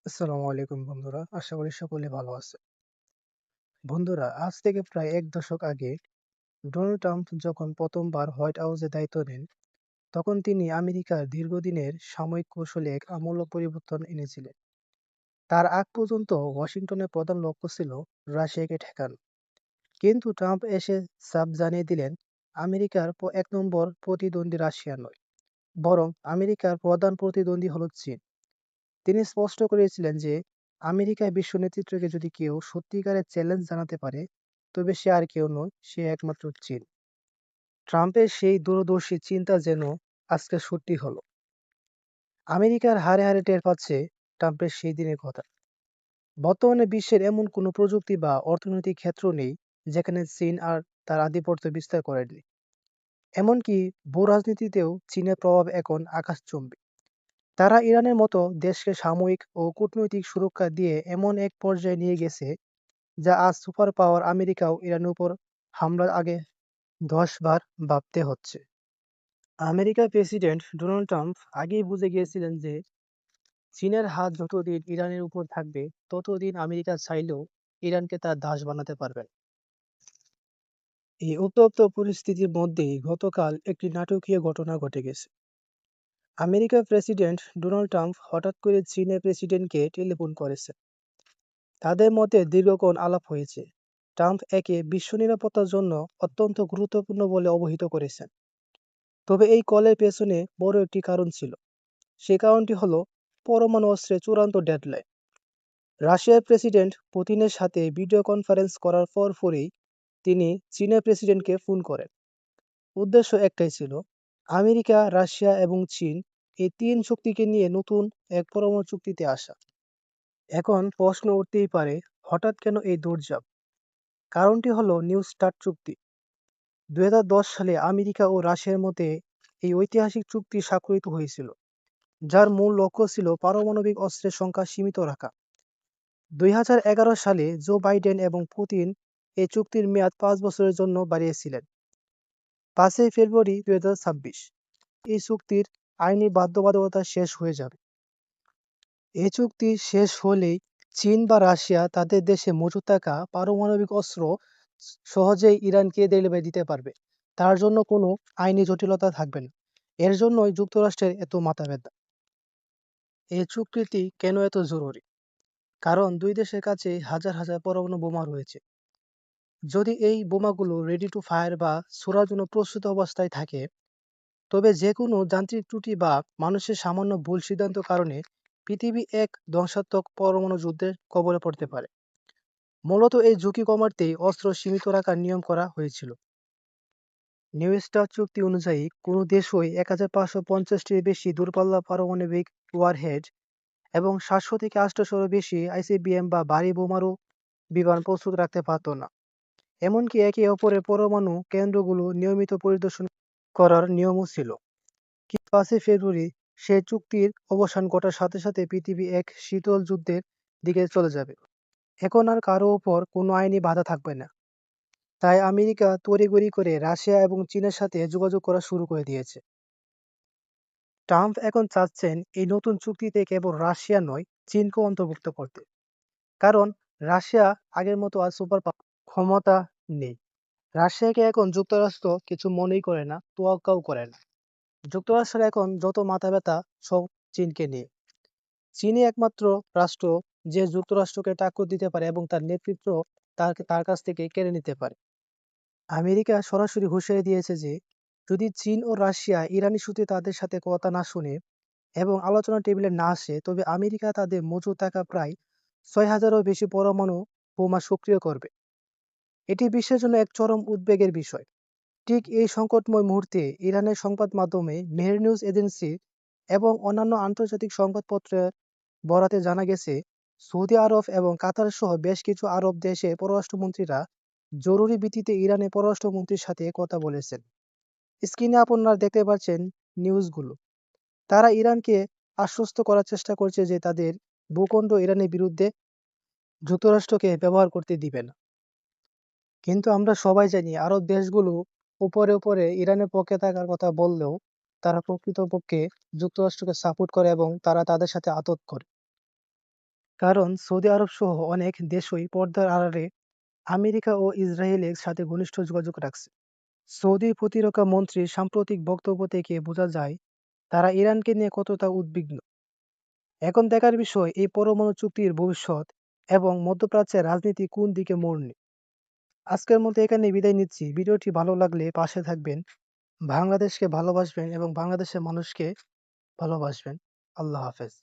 আসসালামু আলাইকুম বন্ধুরা। আশা করি সকলে ভালো আছে। বন্ধুরা, আজ থেকে প্রায় ১ দশক আগে ডোনাল্ড ট্রাম্প যখন প্রথমবার হোয়াইট হাউসে দায়িত্ব নেন, তখন তিনি আমেরিকার দীর্ঘদিনের সাময়িক কৌশলে এক আমূল পরিবর্তন এনেছিলেন। তার আগ পর্যন্ত ওয়াশিংটনের প্রধান লক্ষ্য ছিল রাশিয়াকে ঠেকানো। কিন্তু ট্রাম্প এসে সাফ জানিয়ে দিলেন, আমেরিকার ১ নম্বর প্রতিদ্বন্দ্বী রাশিয়া নয়, বরং আমেরিকার প্রধান প্রতিদ্বন্দ্বী হল চীন। তিনি স্পষ্ট করেছিলেন যে আমেরিকায় বিশ্ব নেতৃত্বকে যদি কেউ সত্যিকারের চ্যালেঞ্জ জানাতে পারে, তবে সে আর কেউ নয়, সে একমাত্র চীন। ট্রাম্পের সেই দূরদর্শী চিন্তা যেন আজকে সত্যি হলো। আমেরিকার হারে হারে টের পাচ্ছে ট্রাম্পের সেই দিনের কথা। বর্তমানে বিশ্বের এমন কোনো প্রযুক্তি বা অর্থনৈতিক ক্ষেত্র নেই যেখানে চীন আর তার আধিপত্য বিস্তার করেনি। এমনকি ভূরাজনীতিতেও চীনের প্রভাব এখন আকাশচুম্বী। তারা ইরানের মতো দেশকে সাময়িক ও কূটনৈতিক সুরক্ষা দিয়ে এমন এক পর্যায়ে নিয়ে গেছে, যা আজ সুপার পাওয়ার আমেরিকাও ইরানের উপর হামলার আগে ১০ বার ভাবতে হচ্ছে। আমেরিকার প্রেসিডেন্ট ডোনাল্ড ট্রাম্প আগেই বুঝে গিয়েছিলেন যে চীনের হাত যতদিন ইরানের উপর থাকবে, ততদিন আমেরিকা চাইলেও ইরানকে তার দাস বানাতে পারবে না। এই উত্তপ্ত পরিস্থিতির মধ্যেই গতকাল একটি নাটকীয় ঘটনা ঘটে গেছে। আমেরিকার প্রেসিডেন্ট ডোনাল্ড ট্রাম্প হঠাৎ করে চীনের প্রেসিডেন্টকে টেলিফোন করেছেন। তাদের মধ্যে দীর্ঘক্ষণ আলাপ হয়েছে। ট্রাম্প একে বিশ্ব নিরাপত্তার জন্য অত্যন্ত গুরুত্বপূর্ণ বলে অবহিত করেছেন। তবে এই কলের পেছনে বড় একটি কারণ ছিল। সে কারণটি হলো পরমাণু অস্ত্রের চূড়ান্ত ডেডলাইন। রাশিয়ার প্রেসিডেন্ট পুতিনের সাথে ভিডিও কনফারেন্স করার পরপরই তিনি চীনের প্রেসিডেন্টকে ফোন করেন। উদ্দেশ্য একটাই ছিল, আমেরিকা, রাশিয়া এবং চীন এই তিন শক্তিকে নিয়ে নতুন এক পরমাণু চুক্তিতে আসা। এখন প্রশ্ন উঠতেই পারে, হঠাৎ কেন এই দৌড়ঝাঁপ? কারণটি হলো নিউ স্টার্ট চুক্তি। ২০১০ সালে আমেরিকা ও রাশিয়ার মধ্যে এই ঐতিহাসিক চুক্তি স্বাক্ষরিত হয়েছিল, যার মূল লক্ষ্য ছিল পারমাণবিক অস্ত্রের সংখ্যা সীমিত রাখা। ২০১১ সালে জো বাইডেন এবং পুতিন এই চুক্তির মেয়াদ ৫ বছরের জন্য বাড়িয়েছিলেন। ৫ই ফেব্রুয়ারি ২০২৬ এই চুক্তির আইনি বাধ্যবাধকতা শেষ হয়ে যাবে। এই চুক্তি শেষ হলেই চীন বা রাশিয়া তাদের দেশে মজুত থাকা পারমাণবিক অস্ত্র সহজেই ইরানকে ডেলিভারি দিতে পারবে। তার জন্য কোনো আইনি জটিলতা থাকবে না। এর জন্যই যুক্তরাষ্ট্রের এত মাথাব্যথা। এই চুক্তিটি কেন এত জরুরি? কারণ দুই দেশের কাছে হাজার হাজার পরমাণু বোমা রয়েছে। যদি এই বোমাগুলো রেডি টু ফায়ার বা ছোড়ার জন্য প্রস্তুত অবস্থায় থাকে, তবে যে কোনো যান্ত্রিক ত্রুটি বা মানুষের সামান্য ভুল সিদ্ধান্ত কারণে পৃথিবী এক ধ্বংসাত্মক পরমাণু যুদ্ধের কবলে পড়তে পারে। মূলত এই ঝুঁকি কমাতেই অস্ত্র সীমিত রাখার নিয়ম করা হয়েছিল। নিউ স্টার্ট চুক্তি অনুযায়ী কোনো দেশই ১৫৫০টির বেশি দূরপাল্লা পারমাণবিক ওয়ারহেড এবং ৭০০ থেকে ৮০০-এরও বেশি আইসিবিএম বা ভারী বোমারু বিমান প্রস্তুত রাখতে পারত না। এমনকি একে অপরের পরমাণু কেন্দ্রগুলো নিয়মিত পরিদর্শন করার নিয়মও ছিল। কিন্তু ৫ই ফেব্রুয়ারি সেই চুক্তির অবসান ঘটার সাথে সাথে পৃথিবী এক শীতল যুদ্ধের দিকে চলে যাবে। এখন আর কারো ওপর কোনো আইনি বাধা থাকবে না। তাই আমেরিকা তড়িঘড়ি করে রাশিয়া এবং চীনের সাথে যোগাযোগ করা শুরু করে দিয়েছে। ট্রাম্প এখন চাচ্ছেন এই নতুন চুক্তিতে কেবল রাশিয়া নয়, চীনকেও অন্তর্ভুক্ত করতে। কারণ রাশিয়া আগের মতো আর সুপার ক্ষমতা নেই। রাশিয়াকে এখন যুক্তরাষ্ট্র কিছু মনেই করে না, তোয়াক্কাও করে না। যুক্তরাষ্ট্রের এখন যত মাথা ব্যথা, সব চীনকে নিয়ে। চীনই একমাত্র রাষ্ট্র যে যুক্তরাষ্ট্রকে টাক্কর দিতে পারে এবং তার নেতৃত্ব তার কাছ থেকে কেড়ে নিতে পারে। আমেরিকা সরাসরি হুঁশিয়ারি দিয়েছে যে যদি চীন ও রাশিয়া ইরান ইস্যুতে তাদের সাথে কথা না শুনে এবং আলোচনা টেবিলে না আসে, তবে আমেরিকা তাদের মজুত থাকা প্রায় ৬,০০০-এরও বেশি পরমাণু বোমা সক্রিয় করবে। এটি বিশ্বের জন্য এক চরম উদ্বেগের বিষয়। ঠিক এই সংকটময় মুহূর্তে ইরানের সংবাদ মাধ্যমে মেহের নিউজ এজেন্সি এবং অন্যান্য আন্তর্জাতিক সংবাদপত্রের বরাতে জানা গেছে, সৌদি আরব এবং কাতার সহ বেশ কিছু আরব দেশের পররাষ্ট্রমন্ত্রীরা জরুরি ভিত্তিতে ইরানের পররাষ্ট্রমন্ত্রীর সাথে কথা বলেছেন। স্ক্রিনে আপনারা দেখতে পাচ্ছেন নিউজগুলো। তারা ইরানকে আশ্বস্ত করার চেষ্টা করছে যে তাদের ভূখণ্ড ইরানের বিরুদ্ধে যুক্তরাষ্ট্রকে ব্যবহার করতে দিবে না। কিন্তু আমরা সবাই জানি আরব দেশগুলো উপরে উপরে ইরানের পক্ষে থাকার কথা বললেও তারা প্রকৃতপক্ষে যুক্তরাষ্ট্রকে সাপোর্ট করে এবং তারা তাদের সাথে আঁতত করে। কারণ সৌদি আরব সহ অনেক দেশই পর্দার আড়ালে আমেরিকা ও ইসরায়েলের সাথে ঘনিষ্ঠ যোগাযোগ রাখছে। সৌদি প্রতিরক্ষা মন্ত্রীর সাম্প্রতিক বক্তব্য থেকে বোঝা যায় তারা ইরানকে নিয়ে কতটা উদ্বিগ্ন। এখন দেখার বিষয় এই পরমাণু চুক্তির ভবিষ্যৎ এবং মধ্যপ্রাচ্যের রাজনীতি কোন দিকে মোড় নেয়। আজকের মতো এখানে বিদায় নিচ্ছি। ভিডিওটি ভালো লাগলে পাশে থাকবেন, বাংলাদেশকে ভালোবাসবেন এবং বাংলাদেশের মানুষকে ভালোবাসবেন। আল্লাহ হাফেজ।